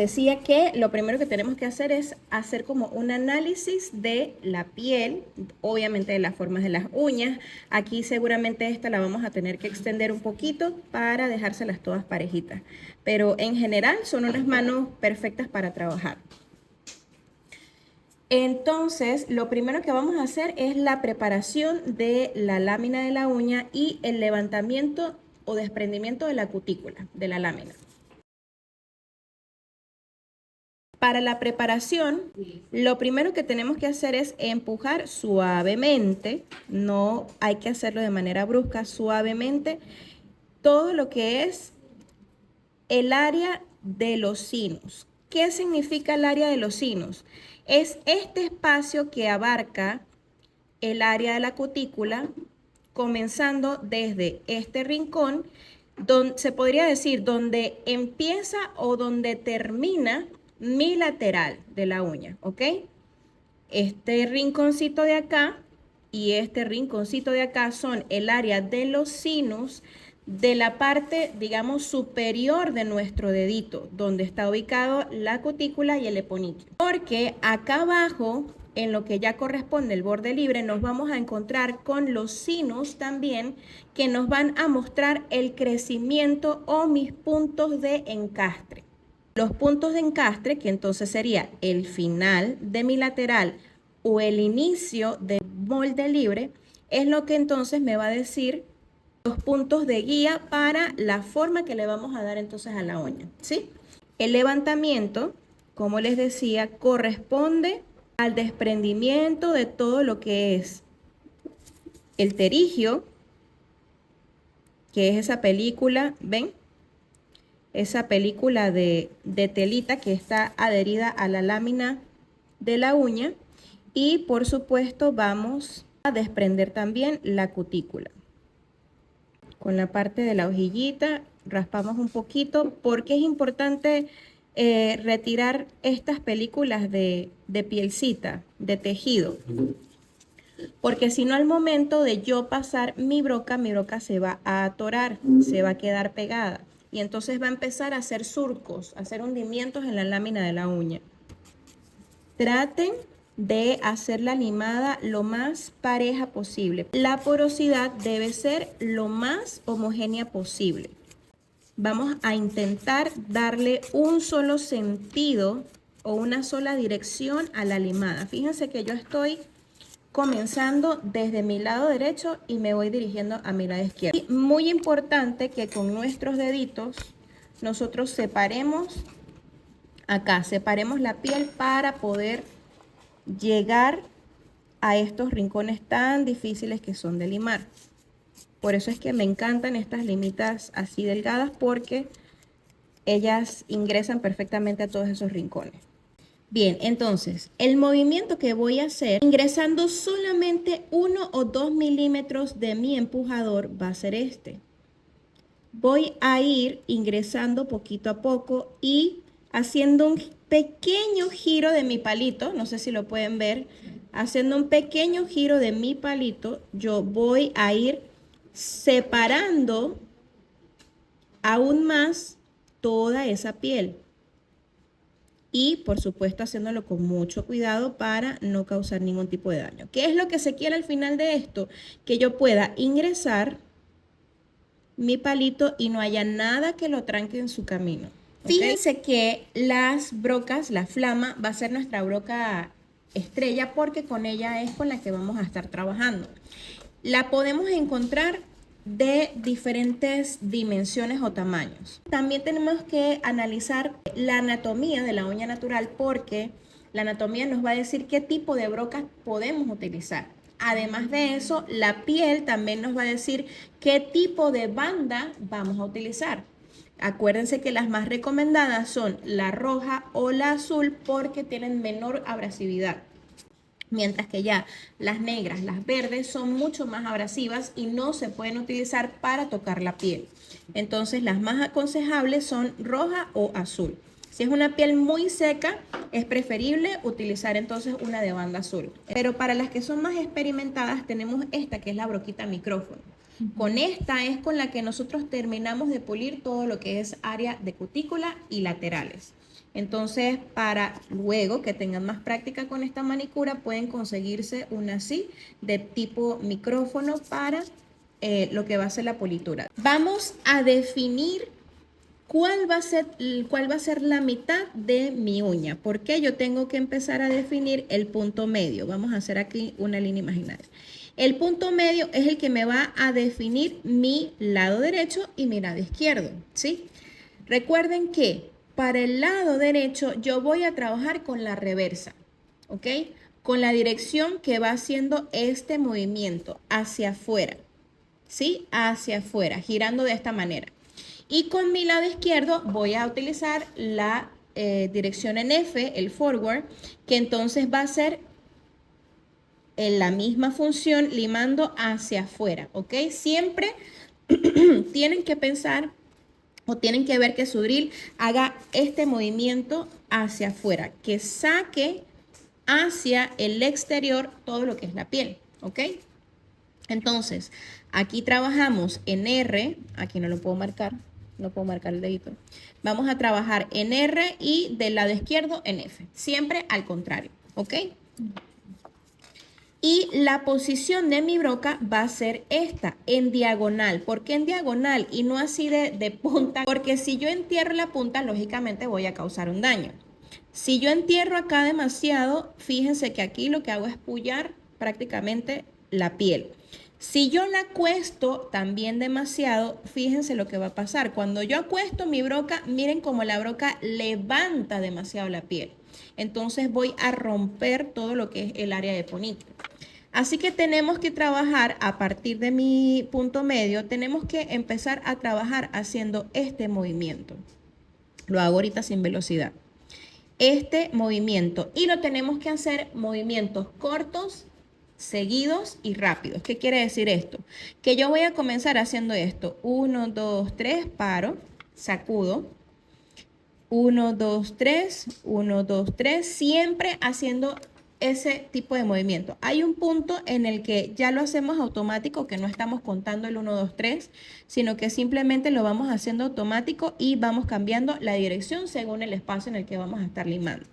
Decía que lo primero que tenemos que hacer es hacer como un análisis de la piel, obviamente de las formas de las uñas. Aquí seguramente esta la vamos a tener que extender un poquito para dejárselas todas parejitas. Pero en general son unas manos perfectas para trabajar. Entonces, lo primero que vamos a hacer es la preparación de la lámina de la uña y el levantamiento o desprendimiento de la cutícula de la lámina. Para la preparación, lo primero que tenemos que hacer es empujar suavemente, no hay que hacerlo de manera brusca, suavemente, todo lo que es el área de los sinus. ¿Qué significa el área de los sinus? Es este espacio que abarca el área de la cutícula, comenzando desde este rincón, donde se podría decir donde empieza o donde termina mi lateral de la uña, ¿ok? Este rinconcito de acá y este rinconcito de acá son el área de los sinus de la parte, digamos, superior de nuestro dedito, donde está ubicado la cutícula y el eponiquio. Porque acá abajo, en lo que ya corresponde el borde libre, nos vamos a encontrar con los sinus también, que nos van a mostrar el crecimiento o mis puntos de encastre. Los puntos de encastre, que entonces sería el final de mi lateral o el inicio del molde libre, es lo que entonces me va a decir los puntos de guía para la forma que le vamos a dar entonces a la uña, ¿sí? El levantamiento, como les decía, corresponde al desprendimiento de todo lo que es el terigio, que es esa película, ¿ven? Esa película de telita que está adherida a la lámina de la uña, y por supuesto vamos a desprender también la cutícula. Con la parte de la hojillita raspamos un poquito porque es importante retirar estas películas de pielcita, de tejido. Porque si no, al momento de yo pasar mi broca se va a atorar, se va a quedar pegada. Y entonces va a empezar a hacer surcos, a hacer hundimientos en la lámina de la uña. Traten de hacer la limada lo más pareja posible. La porosidad debe ser lo más homogénea posible. Vamos a intentar darle un solo sentido o una sola dirección a la limada. Fíjense que yo estoy comenzando desde mi lado derecho y me voy dirigiendo a mi lado izquierdo. Y muy importante que con nuestros deditos nosotros separemos acá, separemos la piel para poder llegar a estos rincones tan difíciles que son de limar. Por eso es que me encantan estas limitas así delgadas, porque ellas ingresan perfectamente a todos esos rincones. Bien, entonces, el movimiento que voy a hacer, ingresando solamente 1 o 2 milímetros de mi empujador, va a ser este. Voy a ir ingresando poquito a poco y haciendo un pequeño giro de mi palito, no sé si lo pueden ver, haciendo un pequeño giro de mi palito, yo voy a ir separando aún más toda esa piel. Y por supuesto haciéndolo con mucho cuidado para no causar ningún tipo de daño. ¿Qué es lo que se quiere al final de esto? Que yo pueda ingresar mi palito y no haya nada que lo tranque en su camino. ¿Okay? Fíjense que las brocas, la flama, va a ser nuestra broca estrella porque con ella es con la que vamos a estar trabajando. La podemos encontrar de diferentes dimensiones o tamaños. También tenemos que analizar la anatomía de la uña natural, porque la anatomía nos va a decir qué tipo de brocas podemos utilizar. Además de eso, la piel también nos va a decir qué tipo de banda vamos a utilizar. Acuérdense que las más recomendadas son la roja o la azul porque tienen menor abrasividad. Mientras que ya las negras, las verdes son mucho más abrasivas y no se pueden utilizar para tocar la piel. Entonces las más aconsejables son roja o azul. Si es una piel muy seca, es preferible utilizar entonces una de banda azul. Pero para las que son más experimentadas tenemos esta, que es la broquita micrófono. Con esta es con la que nosotros terminamos de pulir todo lo que es área de cutícula y laterales. Entonces, para luego que tengan más práctica con esta manicura, pueden conseguirse una así, de tipo micrófono para lo que va a ser la politura. Vamos a definir cuál va a ser la mitad de mi uña. Porque yo tengo que empezar a definir el punto medio. Vamos a hacer aquí una línea imaginaria. El punto medio es el que me va a definir mi lado derecho y mi lado izquierdo, ¿sí? Recuerden que para el lado derecho yo voy a trabajar con la reversa, ¿ok? Con la dirección que va haciendo este movimiento hacia afuera, ¿sí? Hacia afuera, girando de esta manera. Y con mi lado izquierdo voy a utilizar la dirección en F, el forward, que entonces va a ser en la misma función limando hacia afuera, ¿ok? Siempre tienen que pensar o tienen que ver que su drill haga este movimiento hacia afuera, que saque hacia el exterior todo lo que es la piel, ¿ok? Entonces, aquí trabajamos en R, aquí no lo puedo marcar, no puedo marcar el dedito. Vamos a trabajar en R y del lado izquierdo en F, siempre al contrario, ¿ok? Y la posición de mi broca va a ser esta, en diagonal. ¿Por qué en diagonal y no así de punta? Porque si yo entierro la punta, lógicamente voy a causar un daño. Si yo entierro acá demasiado, fíjense que aquí lo que hago es pullar prácticamente la piel. Si yo la acuesto también demasiado, fíjense lo que va a pasar. Cuando yo acuesto mi broca, miren cómo la broca levanta demasiado la piel. Entonces voy a romper todo lo que es el área de ponite. Así que tenemos que trabajar a partir de mi punto medio, tenemos que empezar a trabajar haciendo este movimiento. Lo hago ahorita sin velocidad. Este movimiento y lo tenemos que hacer movimientos cortos, seguidos y rápidos. ¿Qué quiere decir esto? Que yo voy a comenzar haciendo esto. 1, 2, 3, paro, sacudo. 1, 2, 3, 1, 2, 3, siempre haciendo ese tipo de movimiento. Hay un punto en el que ya lo hacemos automático, que no estamos contando el 1, 2, 3, sino que simplemente lo vamos haciendo automático y vamos cambiando la dirección según el espacio en el que vamos a estar limando.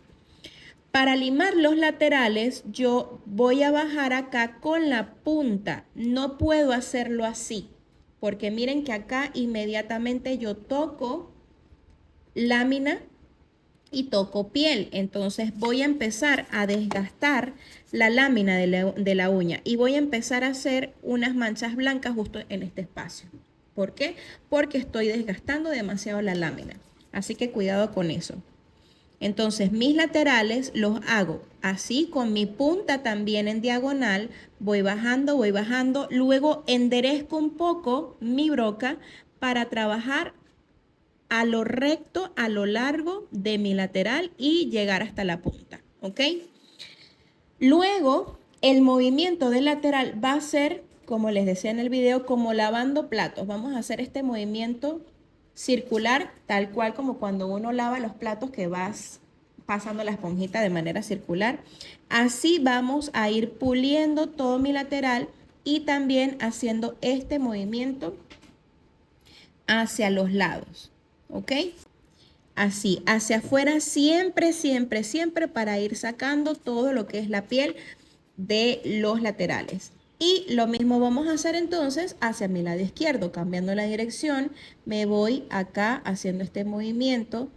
Para limar los laterales, yo voy a bajar acá con la punta. No puedo hacerlo así, porque miren que acá inmediatamente yo toco lámina y toco piel. Entonces voy a empezar a desgastar la lámina de la uña y voy a empezar a hacer unas manchas blancas justo en este espacio. ¿Por qué? Porque estoy desgastando demasiado la lámina. Así que cuidado con eso. Entonces mis laterales los hago así con mi punta también en diagonal. Voy bajando, luego enderezco un poco mi broca para trabajar a lo recto, a lo largo de mi lateral y llegar hasta la punta, ¿ok? Luego, el movimiento del lateral va a ser, como les decía en el video, como lavando platos. Vamos a hacer este movimiento circular, tal cual como cuando uno lava los platos que vas pasando la esponjita de manera circular. Así vamos a ir puliendo todo mi lateral y también haciendo este movimiento hacia los lados. ¿Ok? Así, hacia afuera siempre, siempre, siempre para ir sacando todo lo que es la piel de los laterales. Y lo mismo vamos a hacer entonces hacia mi lado izquierdo, cambiando la dirección, me voy acá haciendo este movimiento.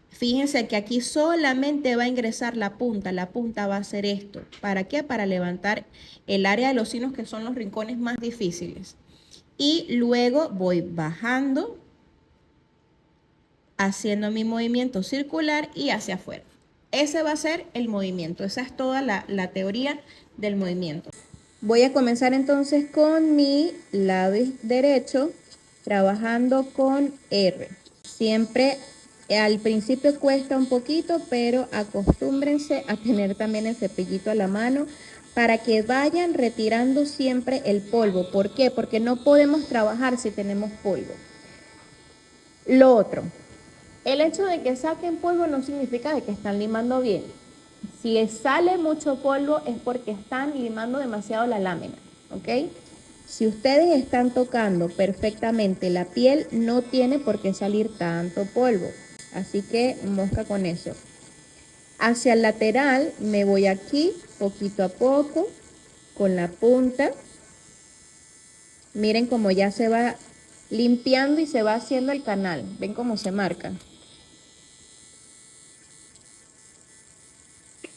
Fíjense que aquí solamente va a ingresar la punta va a hacer esto. ¿Para qué? Para levantar el área de los sinos, que son los rincones más difíciles. Y luego voy bajando, haciendo mi movimiento circular y hacia afuera. Ese va a ser el movimiento. Esa es toda la teoría del movimiento. Voy a comenzar entonces con mi lado derecho, trabajando con R. Siempre al principio cuesta un poquito, pero acostúmbrense a tener también el cepillito a la mano para que vayan retirando siempre el polvo. ¿Por qué? Porque no podemos trabajar si tenemos polvo. Lo otro, el hecho de que saquen polvo no significa de que están limando bien. Si sale mucho polvo es porque están limando demasiado la lámina, ¿ok? Si ustedes están tocando perfectamente la piel, no tiene por qué salir tanto polvo. Así que mosca con eso. Hacia el lateral me voy aquí, poquito a poco, con la punta. Miren cómo ya se va limpiando y se va haciendo el canal. ¿Ven cómo se marca?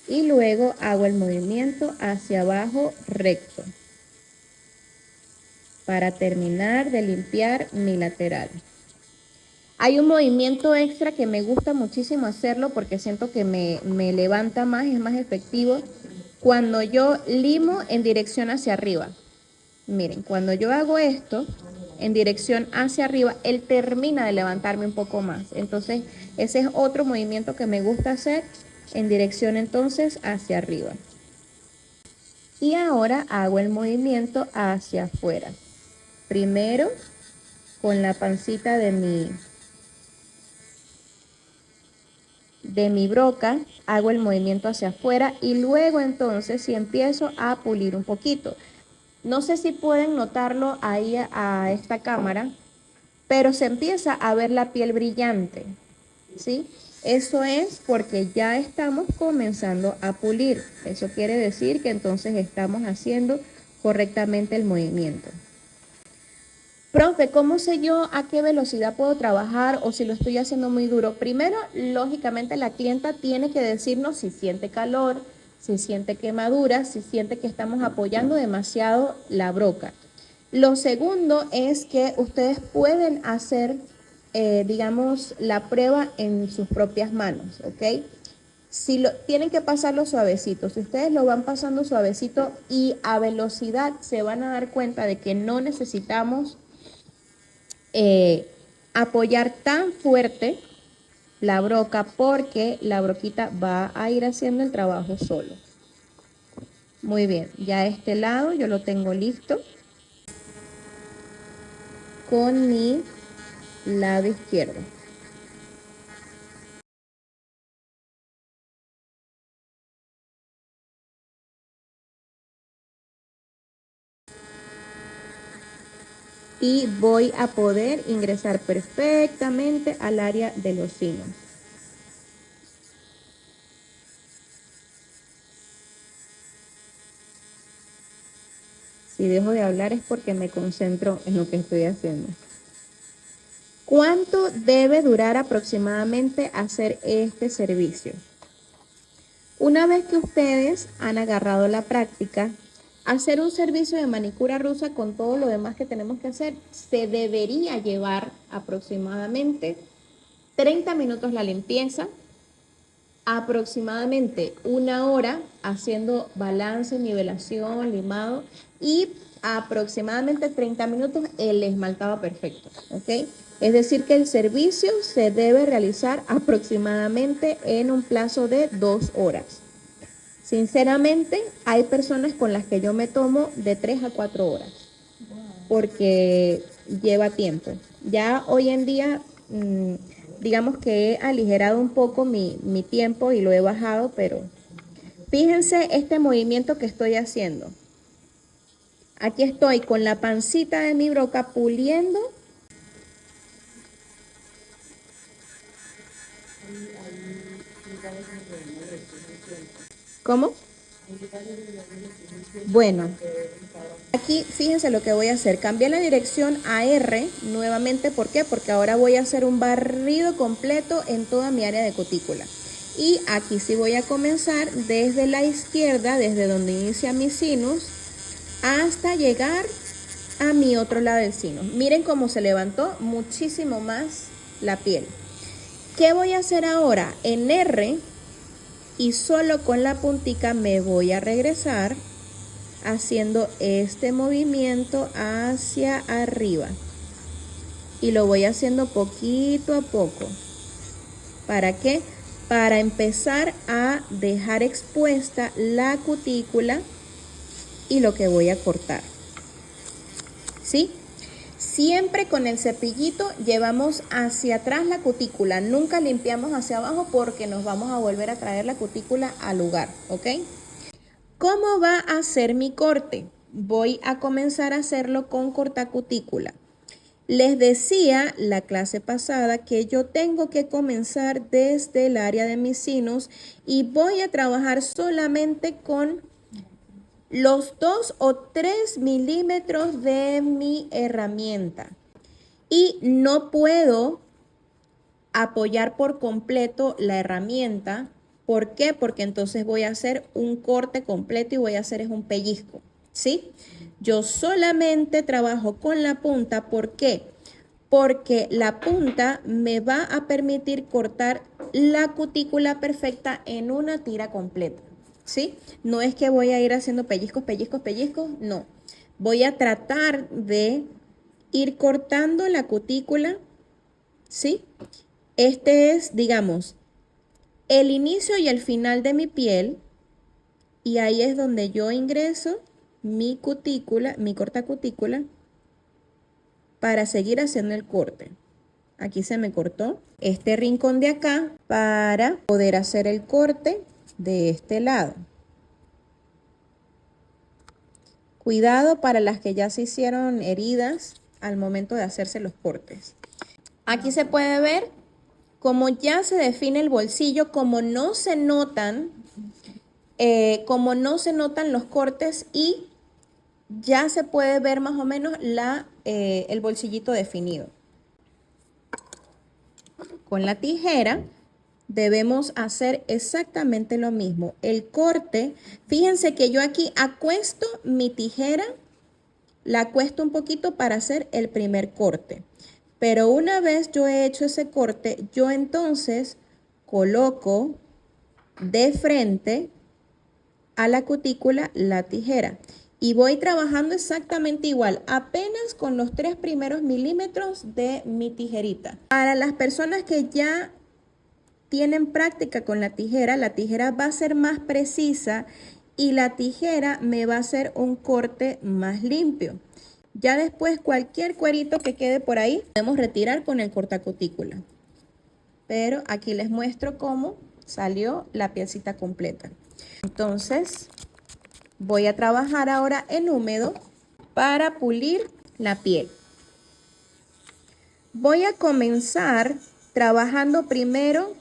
Y luego hago el movimiento hacia abajo recto para terminar de limpiar mi lateral. Hay un movimiento extra que me gusta muchísimo hacerlo porque siento que me levanta más, es más efectivo. Cuando yo limo en dirección hacia arriba. Miren, cuando yo hago esto en dirección hacia arriba, él termina de levantarme un poco más. Entonces, ese es otro movimiento que me gusta hacer en dirección entonces hacia arriba. Y ahora hago el movimiento hacia afuera. Primero con la pancita de mi broca, hago el movimiento hacia afuera y luego entonces sí empiezo a pulir un poquito. No sé si pueden notarlo ahí a esta cámara, pero se empieza a ver la piel brillante, ¿sí? Eso es porque ya estamos comenzando a pulir. Eso quiere decir que entonces estamos haciendo correctamente el movimiento. Profe, ¿cómo sé yo a qué velocidad puedo trabajar o si lo estoy haciendo muy duro? Primero, lógicamente, la clienta tiene que decirnos si siente calor, si siente quemadura, si siente que estamos apoyando demasiado la broca. Lo segundo es que ustedes pueden hacer, digamos, la prueba en sus propias manos, ¿ok? Tienen que pasarlo suavecito. Si ustedes lo van pasando suavecito y a velocidad, se van a dar cuenta de que no necesitamos apoyar tan fuerte la broca porque la broquita va a ir haciendo el trabajo solo. Muy bien, ya este lado yo lo tengo listo con mi lado izquierdo. Y voy a poder ingresar perfectamente al área de los sinos. Si dejo de hablar es porque me concentro en lo que estoy haciendo. ¿Cuánto debe durar aproximadamente hacer este servicio? Una vez que ustedes han agarrado la práctica, hacer un servicio de manicura rusa con todo lo demás que tenemos que hacer, se debería llevar aproximadamente 30 minutos la limpieza, aproximadamente 1 hora haciendo balance, nivelación, limado y aproximadamente 30 minutos el esmaltado perfecto, ¿ok? Es decir que el servicio se debe realizar aproximadamente en un plazo de 2 horas. Sinceramente, hay personas con las que yo me tomo de 3 a 4 horas porque lleva tiempo. Ya hoy en día, digamos que he aligerado un poco mi tiempo y lo he bajado, pero fíjense este movimiento que estoy haciendo. Aquí estoy con la pancita de mi broca puliendo. ¿Cómo? Bueno, aquí fíjense lo que voy a hacer. Cambié la dirección a R nuevamente. ¿Por qué? Porque ahora voy a hacer un barrido completo en toda mi área de cutícula. Y aquí sí voy a comenzar desde la izquierda, desde donde inicia mi sinus, hasta llegar a mi otro lado del sinus. Miren cómo se levantó muchísimo más la piel. ¿Qué voy a hacer ahora? En R y solo con la puntica me voy a regresar haciendo este movimiento hacia arriba y lo voy haciendo poquito a poco. ¿Para qué? Para empezar a dejar expuesta la cutícula y lo que voy a cortar, ¿sí? Siempre con el cepillito llevamos hacia atrás la cutícula, nunca limpiamos hacia abajo porque nos vamos a volver a traer la cutícula al lugar, ¿ok? ¿Cómo va a ser mi corte? Voy a comenzar a hacerlo con cortacutícula. Les decía la clase pasada que yo tengo que comenzar desde el área de mis sinus y voy a trabajar solamente con los 2 o 3 milímetros de mi herramienta. Y no puedo apoyar por completo la herramienta. ¿Por qué? Porque entonces voy a hacer un corte completo y voy a hacer un pellizco, ¿sí? Yo solamente trabajo con la punta. ¿Por qué? Porque la punta me va a permitir cortar la cutícula perfecta en una tira completa, ¿sí? No es que voy a ir haciendo pellizcos, pellizcos, pellizcos, no. Voy a tratar de ir cortando la cutícula, ¿sí? Este es, digamos, el inicio y el final de mi piel, y ahí es donde yo ingreso mi cutícula, mi corta cutícula, para seguir haciendo el corte. Aquí se me cortó este rincón de acá para poder hacer el corte de este lado. Cuidado para las que ya se hicieron heridas al momento de hacerse los cortes. Aquí se puede ver cómo ya se define el bolsillo, como no se notan los cortes, y ya se puede ver más o menos el bolsillito definido. Con la tijera debemos hacer exactamente lo mismo. El corte, fíjense que yo aquí acuesto mi tijera, la acuesto un poquito para hacer el primer corte. Pero una vez yo he hecho ese corte, yo entonces coloco de frente a la cutícula la tijera. Y voy trabajando exactamente igual, apenas con los 3 primeros milímetros de mi tijerita. Para las personas que ya tienen práctica con la tijera va a ser más precisa y la tijera me va a hacer un corte más limpio. Ya después cualquier cuerito que quede por ahí podemos retirar con el cortacutícula. Pero aquí les muestro cómo salió la piecita completa. Entonces voy a trabajar ahora en húmedo para pulir la piel. Voy a comenzar trabajando primero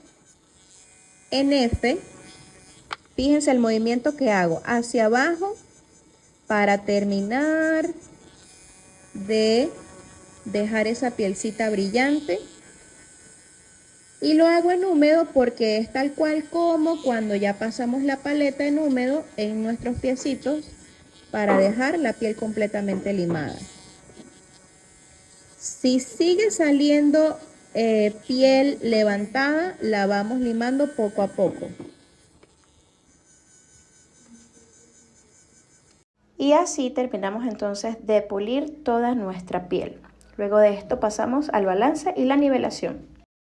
en F. Fíjense el movimiento que hago hacia abajo para terminar de dejar esa pielcita brillante. Y lo hago en húmedo porque es tal cual como cuando ya pasamos la paleta en húmedo en nuestros piecitos para dejar la piel completamente limada. Si sigue saliendo piel levantada, la vamos limando poco a poco. Y así terminamos entonces de pulir toda nuestra piel. Luego de esto pasamos al balance y la nivelación.